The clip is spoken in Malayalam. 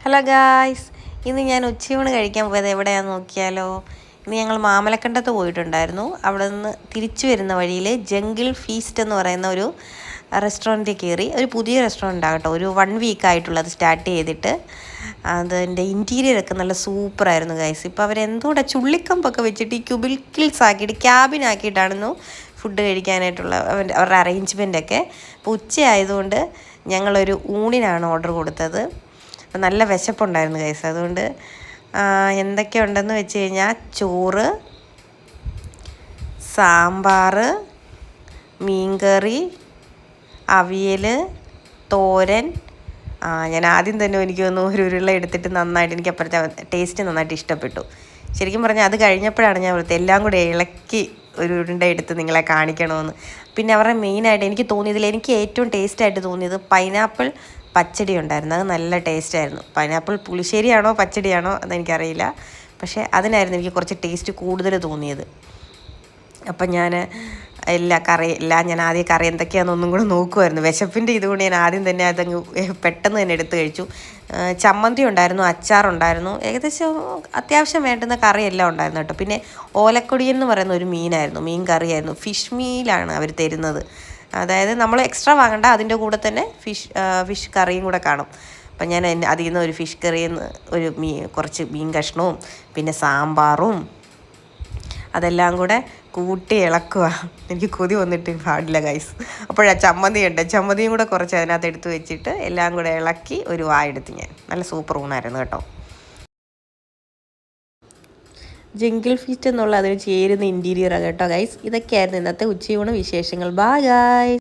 ഹലോ ഗായ്സ്, ഇന്ന് ഞാൻ ഉച്ചയൂണ് കഴിക്കാൻ പോയത് എവിടെയാണെന്ന് നോക്കിയാലോ. ഇന്ന് ഞങ്ങൾ മാമലക്കണ്ടത്ത് പോയിട്ടുണ്ടായിരുന്നു. അവിടെ നിന്ന് തിരിച്ചു വരുന്ന വഴിയിൽ ജംഗിൾ ഫീസ്റ്റ് എന്ന് പറയുന്ന ഒരു റെസ്റ്റോറൻറ്റിൽ കയറി. ഒരു പുതിയ റെസ്റ്റോറൻറ്റാണ് കേട്ടോ, ഒരു 1 വീക്കായിട്ടുള്ളത് സ്റ്റാർട്ട് ചെയ്തിട്ട്. അതിൻ്റെ ഇൻറ്റീരിയറൊക്കെ നല്ല സൂപ്പറായിരുന്നു ഗൈസ്. ഇപ്പോൾ അവരെന്തോടെ ചുള്ളിക്കമ്പൊക്കെ വെച്ചിട്ട് ഈ ക്യൂബിക്കിൾസ് ആക്കിയിട്ട് ക്യാബിനാക്കിയിട്ടാണെന്നു ഫുഡ് കഴിക്കാനായിട്ടുള്ള അവരുടെ അറേഞ്ച്മെൻറ്റൊക്കെ. അപ്പോൾ ഉച്ചയായതുകൊണ്ട് ഞങ്ങളൊരു ഊണിനാണ് ഓർഡർ കൊടുത്തത്. അപ്പം നല്ല വിശപ്പുണ്ടായിരുന്നു ഗൈസ്. അതുകൊണ്ട് എന്തൊക്കെയുണ്ടെന്ന് വെച്ച് കഴിഞ്ഞാൽ ചോറ്, സാമ്പാർ, മീൻകറി, അവിയൽ, തോരൻ. ഞാൻ ആദ്യം തന്നെ എനിക്ക് തോന്നുന്നു ഒരു ഉരുള എടുത്തിട്ട് നന്നായിട്ട് എനിക്ക് അപ്പോഴത്തെ ടേസ്റ്റ് നന്നായിട്ട് ഇഷ്ടപ്പെട്ടു. ശരിക്കും പറഞ്ഞാൽ അത് കഴിഞ്ഞപ്പോഴാണ് ഞാൻ എല്ലാം കൂടെ ഇളക്കി ഒരു ഉരുണ്ട എടുത്ത് നിങ്ങളെ കാണിക്കണമെന്ന്. പിന്നെ അവരുടെ മെയിനായിട്ട് എനിക്ക് തോന്നിയതിൽ എനിക്ക് ഏറ്റവും ടേസ്റ്റായിട്ട് തോന്നിയത് പൈനാപ്പിൾ പച്ചടി ഉണ്ടായിരുന്നു. അത് നല്ല ടേസ്റ്റായിരുന്നു. പൈനാപ്പിൾ പുളിശ്ശേരിയാണോ പച്ചടിയാണോ അതെനിക്കറിയില്ല, പക്ഷേ അതിനായിരുന്നു എനിക്ക് കുറച്ച് ടേസ്റ്റ് കൂടുതൽ തോന്നിയത്. അപ്പം ഞാൻ ഞാൻ ആദ്യം കറി എന്തൊക്കെയാണെന്ന് ഒന്നും കൂടെ നോക്കുമായിരുന്നു. വിശപ്പിൻ്റെ ഇതുകൊണ്ട് ഞാൻ ആദ്യം തന്നെ അതങ്ങ് പെട്ടെന്ന് തന്നെ എടുത്ത് കഴിച്ചു. ചമ്മന്തി ഉണ്ടായിരുന്നു, അച്ചാറുണ്ടായിരുന്നു, ഏകദേശം അത്യാവശ്യം വേണ്ടുന്ന കറിയെല്ലാം ഉണ്ടായിരുന്നു കേട്ടോ. പിന്നെ ഓലക്കൊടിയൻ എന്ന് പറയുന്ന ഒരു മീനായിരുന്നു, മീൻ കറിയായിരുന്നു. ഫിഷ് മീലാണ് അവർ തരുന്നത്. അതായത് നമ്മൾ എക്സ്ട്രാ വാങ്ങണ്ട, അതിൻ്റെ കൂടെ തന്നെ ഫിഷ് കറിയും കൂടെ കാണും. അപ്പം ഞാൻ അതിൽ നിന്ന് ഒരു ഫിഷ് കറിയിൽ നിന്ന് ഒരു കുറച്ച് മീൻ കഷ്ണവും പിന്നെ സാമ്പാറും അതെല്ലാം കൂടെ കൂട്ടി ഇളക്കുക. എനിക്ക് കൊതി വന്നിട്ട് പാടില്ല ഗൈസ്. അപ്പോഴാ ചമ്മന്തിയും കൂടെ കുറച്ച് അതിനകത്ത് എടുത്ത് വെച്ചിട്ട് എല്ലാം കൂടെ ഇളക്കി ഒരു വായെടുത്ത് ഞാൻ. നല്ല സൂപ്പർ ഊണായിരുന്നു കേട്ടോ. ജംഗിൾ ഫീസ്റ്റ് എന്നുള്ള അതിന് ചേരുന്ന ഇൻറ്റീരിയറാണ് കേട്ടോ ഗൈസ്. ഇതൊക്കെയായിരുന്നു ഇന്നത്തെ ഉച്ചയൂണ് വിശേഷങ്ങൾ. Bye guys.